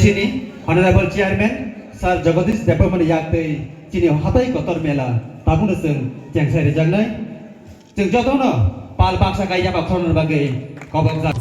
Sini Honorable Chairman Sir Jagadish Department Yakte Sini Hatai Kotor Mela Tabun Sung Jang Sari Jangnai Jung Jotono Pal Baksa Kaya Bakson Bagai Kobak Gari.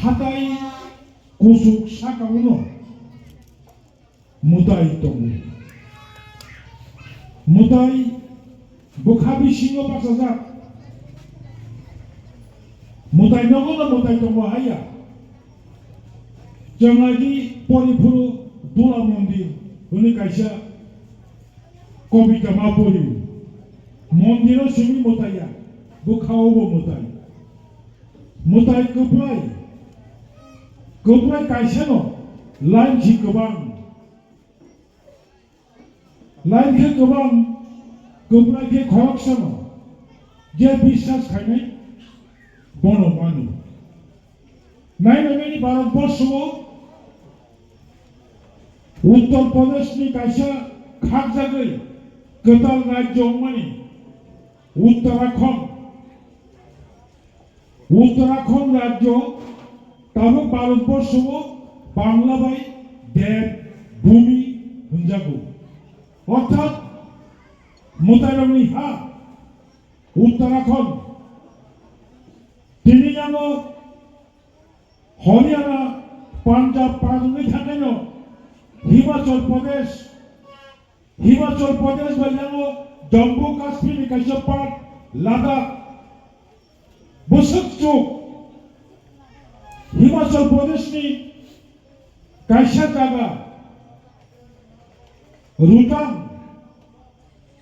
Hatai kusuk saka uno mutai tongu mutai bukhabi singo pasazak mutai nogono mutai tongu haya jangagi poripuru dula mondir uni kaisa kobita mapori mondiro sumi mutaya bukhaobo mutai Goblai kaisano lain ki gobang lain ke gobang goblai ke khoroksano je বিশ্বাস খাইনাই বড় মানুষ নাই নামেনি ভারতবর্ষ उत्तर प्रदेशनि कायसा खागजागै गोदान राज्य माने उत्तराखंड राज्य Tabo भारतबर्षआव Bangla bye देव भूमि होनजागौ अर्थात मुतारंनि हा उत्तराखंड दिनै आङो हरियाना पान्जाब पारनि थाखायनो हिमाचल प्रदेश बायदियानो जम्मु काश्मीरनि कायसा पार्ट लादाख बोसोरजुग हिमाचल प्रदेशनि कायसा जागा रुटां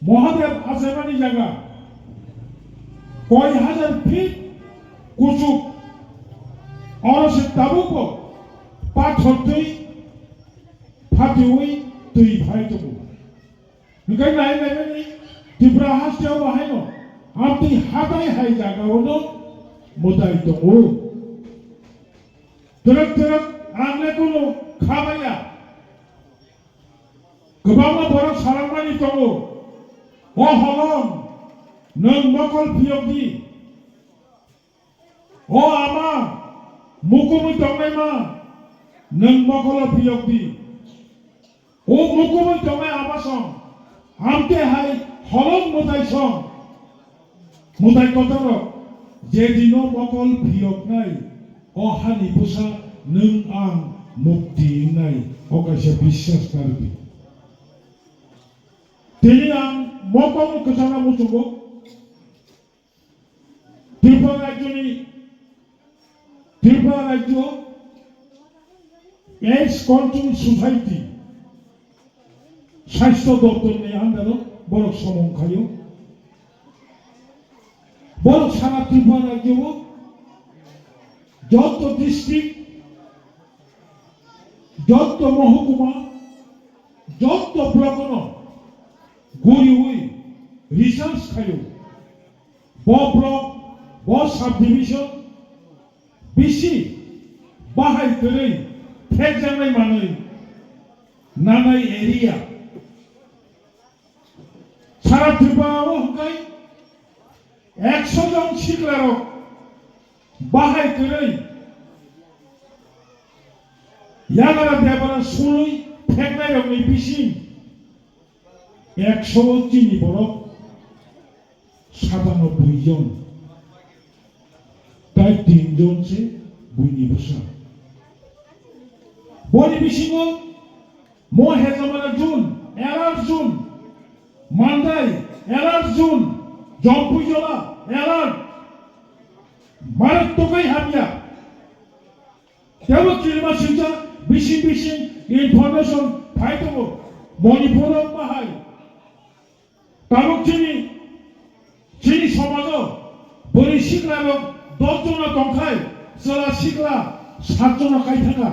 महादेव हाजोमानि जागा कय हाजार फीट कुचुक और से ताबुको पाथरदै फाटिवै दै भाय दङ ओंखायनो नायनानै त्रिपुरा हास्टेयाव बाहायनो आमथै हादाय हाय जागायावनो मोदाय दङ दोरोक आंलेखौनो खाबाया गोबां बर' सारामानि दङ अ हलं नों मकल फियगनि अ आमा मुकुमै दंनाय मा नों मकल फियगनि अ मुकुमै दंनाय आमा सं आमते हाय हलं मोदाय सं मोदाय कतर जेदिनो मकल फियगनाय अ हानि पुसा नों आं मुक्ति नाय अकाशे बिश्वास करबि दिनै आं मकल खोथाना मुसुगौ त्रिपुरा राज्य एस कन्ट्रोल सोसाइटी स्वास्थ्य दप्तरनि आन्दाराव बरक समंखायो बरक सारा त्रिपुरा राज्यआव যত ডিস্ট্রিক্ট যত মহকুমা যত ব্লকন গুরিউই রিসার্চ খায়ো ব ব্লক ব সাব ডিভিশন বিসি বাহাই করে ফেক জানাই মানে নানাই এরিয়া সারা ত্রিপুরাও হকাই 100 জন শিক্ষারক बाहाय करे यागारा देवरा सुलुई फेकनाय रंनि बिसिम 100 चिनि बरफ 97 जन ताई 3 जन से बुइनि बसा बनि बिसिङो म हेजामारा जुन एलार जुन मान्दाय एलार जुन जम्पुजला एलार भारत तो कई हामिया तेवो किलमा सिंचा बिसिं इनफरमेशन फाइटो मणिपुर बाहाय ताबुक चिनी समाजो बोरै सिग्लारो 10 जना दंखाय सोला सिग्ला 7 जना काय थाका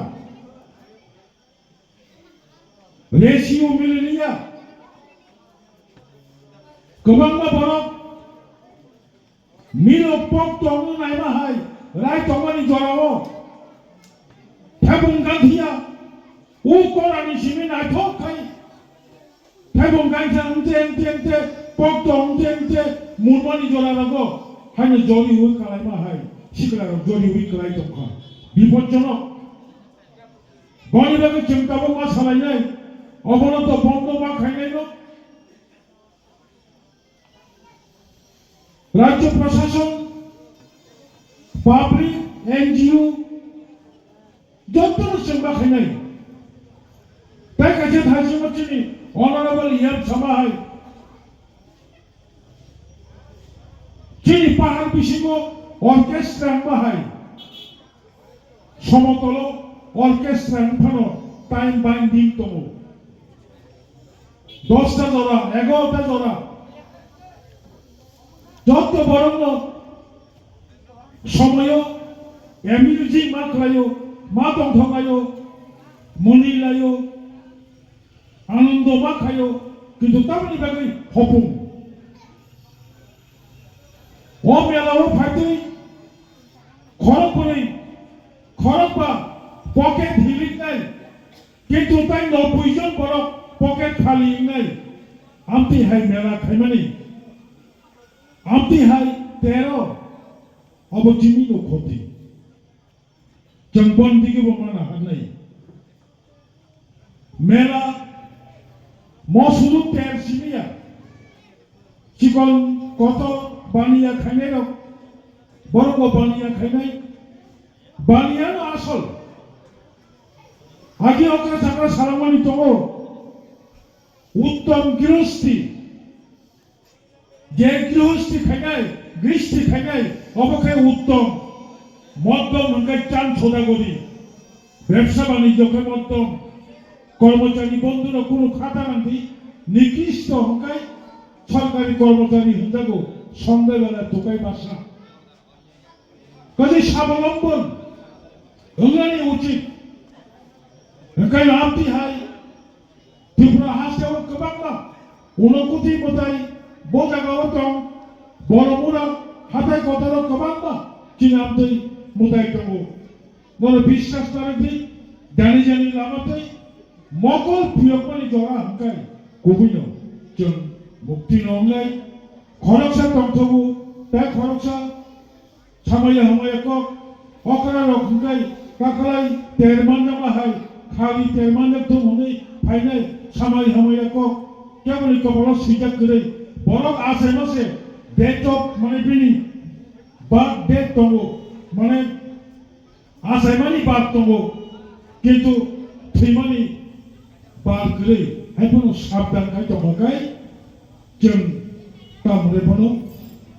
रेशियो मिलिया गोबांबा बरफ मिलो पक तंगु नायमा हाय राय तंगानि जराओ थाइबुं गांथिया उ कोरानि सिमि नायथो खाय थाइबुं गांथिया उन्ते पक तंगते मुनमानि जरारागो हायनो जरि हुइ खालायमा हाय सिग्लारो जरि हुइ खालाय दंखा बिपदजनक गनिबागे चिंताबो मा सालायनाय अबनत बन्द मा खायनायनो राज्य प्रशासन पाब्लिक एनजीओ जत्तनो सेंबा खायनाय ताई काजे थाइसिमचिनि अनरेबल यार समाहाय चिनि पाहाड़ बिसिङो अर्केस्ट्रा बाहाय समतल अर्केस्ट्रा फानो टाइम बाइंडिं दङ 10টা जरा 11টা जरा যত বরং সময় এমিউজি মা খালাयो মা দংথঙাयो মনিলাयो আনন্দ মা খাयो কিন্তু তামনি বাগै হপুং ও মেলাও ফাইতে খরকবा पकेट हिलिनाय কিন্তু তাই 90 জন বড় পকেট খালি নাই আমতি হাই মেলা খাইমানি আমতি হাই 13 অবচিনি ক্ষতি জঙ্গন দিকে বমানা হানাই মেলা মসুরু তেল সিমিয়া চিকন কত বানিয়া খাইনাই রক বড় বানিয়া খাইনাই বানিয়ানো আসল আগে অকরা চাকরা সারামানি তো উত্তম গৃহস্থী যে গৃহস্থী খাইনাই গৃহস্থী খাইনাই অবকে উত্তম মধ্যম হঙ্কাই চান ছোদা করি ব্যবসা বাণিজ্যকে মধ্যম কর্মচারী বন্ধুরা কোনো খাতা রাখি নিকৃষ্ট হঙ্কাই সরকারি কর্মচারী হিন্দাগো সন্ধ্যাবেলা তোকাই বাসা কাজে স্বাবলম্বন হঙ্গানি উচিত হঙ্কাই আমতি হাই ত্রিপুরা হাসেও গোबांना উনকুতি মতাই বজাগাও দं বড়মুরা হাতাই কতর গোबांना চিনামতৈ মতাই দङ বড় বিশ্বাস তারেদি জানি জানি লামাতৈ মকল প্রিয়কমানি জরা হঙ্কাই কবিন जों মুক্তি নংলাই খরকসা দंथबो তা খরকসা সামাইয়া হামাইয়া কক অকরা রকঙ্কাই কাকলাই তেরমানজামা হাই খালি তেরমানজাম তো মনে ফাইনাই সামাই হামাইয়া কক কেমন কবল সুইজাক করে বড় আসে মাসে ডেট অফ মানে বিনি বাদ ডেট দङ মানে আসে মানি বাদ দङ কিন্তু থৈমানি বাদ করে হাইপনো সাবধান খাই দङखाय जों तामरेपनो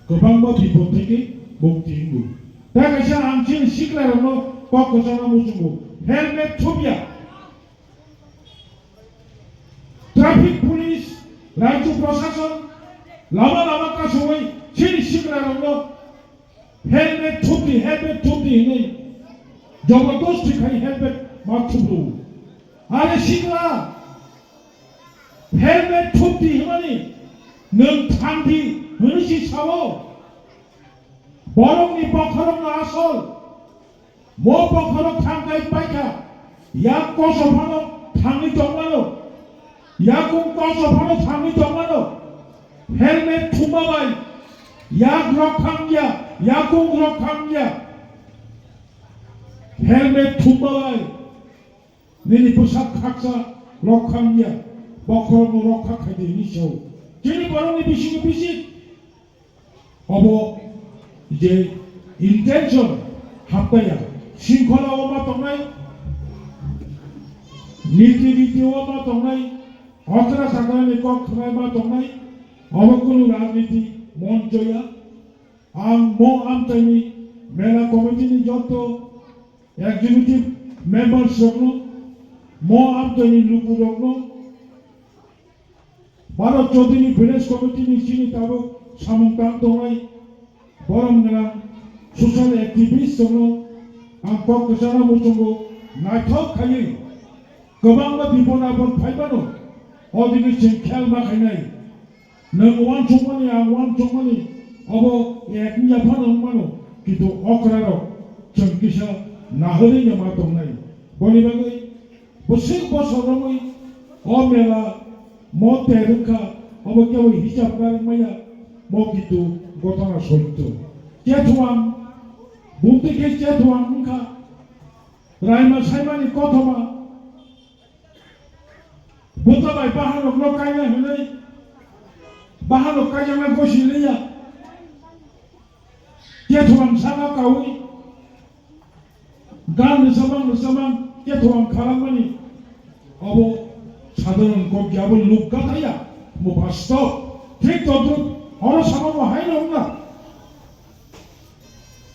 गोबांबा बिपद থেকে मुक्ति हिंगु दा कायसा आंसिन सिक्लारावनो ककजाना मुजुगु हेलमेट थबिया ट्राफिक पुलिस राज्य प्रशासन लामा लामा कासोय सिन सिक्लारावनो हेलमेट थुबि नै जबरदस्ती खाय हेलमेट माथुबु आरो सिक्ला हेलमेट थुबि माने नों थांबि होनोसि सावो बरंनि बखरं आसल मो बखरं थांगाय पाइका या कसफानो थांनि दंमानो या कुं कसफानो थांनि दंमानो हेलमेट थुमाबाय या रखांगिया या कुं रखांगिया हेलमेट थुमाबाय निनि पोशाक खाकसा रखांगिया बखरं रखा खायदेनि साव जेनि बरंनि बिसिनि बिसि अबो जे इंटेंशन हाबताया शृंखला मा दंनाय नीति रीति मा दंनाय अकरा सागरानि कक खनाय मा दंनाय अबकुनु राजनीति मंचया आं मो आमतानि मेला कमिटिनि जत एग्जीक्यूटिव मेंबर्स रखनो मो आमतानि लुगु रखनो भारत चौधरी विलेज कमिटिनि सिनि ताबो सामंतान दंनाय बरमगोनां ससियेल एक्टिभिस्ट दङ आं ककजाना मुजुगु नायथक खायै गोबांबा बिपद आफद फायबानो अदिनि जों खेल माखायनाय नों वान संमानि आं वान संमानि अबो एकनि जाफान हमानो किन्तु अक्रारो जों किसा नाहरै नमा दंनाय बनि बागै बोसोर बोसोरावै अ मेला म तेरखा अबो केव हिसाब गारमाया म किन्तु घटना सत्य जेथुआं बुंथिके जेथुआं उनखा रायमा साइमानि कथमा बुंथाबाय बाहानकल कायना हनै बाहानक कायजाना गसिलैया जेथुआं साना कावै गान नसाबां जेथुआं खालाममानि अब साधारण कगियाबो लुगाथाया म बास्तव ठीक तद्रुप अर सामाव हायनो होना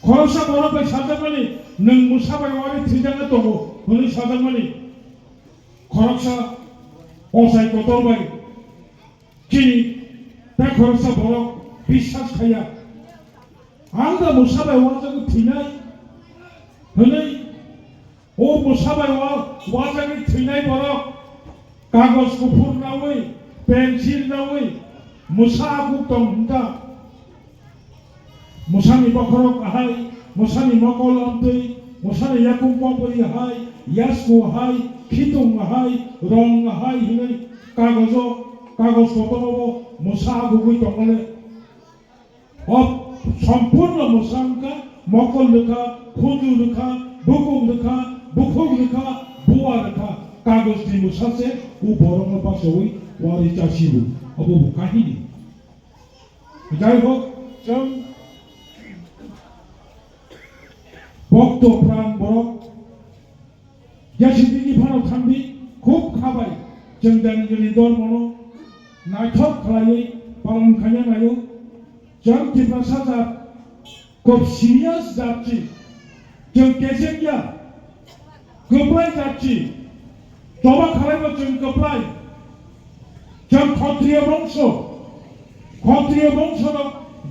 खरसा बरबाय साजामानि नों मुसाबाय वारि थैजाना दङ हनै साजामानि खरसा असाय कतरबाय किनि दा खरसा बर বিশ্বাস खाया आं दा मुसाबाय वाजों थैनाय हनै ओ मुसाबाय वाजों थैनाय बर कागज गुफुर नावै पेन्सिल नावै मुसा गुदं हुंदा मुसानि बखरक हाय मुसानि मकल आमतै मुसानि याकुम पपरि हाय यासको हाय খিtung hai rong hai hinai kagos kotomo mosa gugui tongale সম্পূর্ণ মোসামকা মকল লেখা খুঁজু লেখা বুকুম লেখা বুকুম লেখা বুয়া লেখা কাগজ দি মোসাসে ও বরং পাশে ওয়ারি চাষিবু অবু কাহিনী যাই হোক जों ভক্ত প্রাণ বরক जेसेबांखि भारत थांबि खुब खाबाय जों जोंनि धर्मनो नायथक खालायै पालन खालामनायो जों तिब्रासा जात खुब सिरियास जाति जों गेजेंगिया गोब्राय जाति दबा खालामो जों गोब्राय जों क्षत्रिय बंशर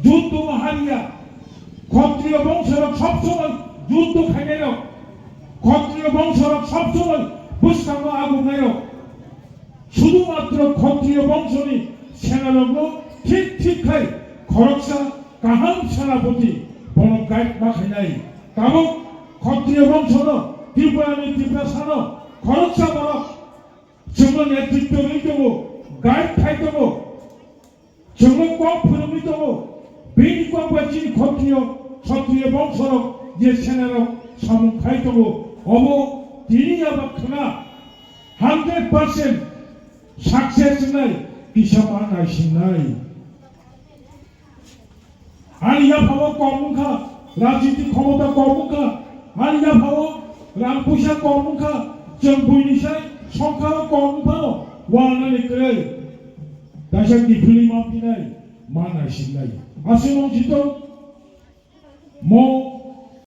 जुद्ध हारिया क्षत्रिय बंशर सब समय जुद्ध खायनायाव ক্ষত্রিয় বংশর সবসময় পুষ্কাঙ্গ আগুনায় শুধুমাত্র ক্ষত্রিয় বংশনি সেনারত্ন ঠিক খাই খরকসা কাহাম সেনাপতি বন গাইড মাখাইনাই কাবক ক্ষত্রিয় বংশর ত্রিপুরানি ত্রিপুরাসান খরকসা বরক जोङो नेतृत्व लैदोङो गाइड खायदोङो जोङो कम फोरोंदोङो बेनि कमबायदि क्षत्रिय बंशर जे सेनारक सामुं खायदोङो 어머 디니야바 크나 100% सक्सेस নাই কিসমা নাইসিং নাই আলিয়া ভাবো কমুখা রাজনীতি ক্ষমতা কমুখা আলিয়া ভাবো রামপুষা কমুখা जों বইনিসাই সংখ্যা কমুখা ওয়ানানি করে দাশাকি ফিলিমা পিনাই মা নাইসিং নাই আসেন জিতো ম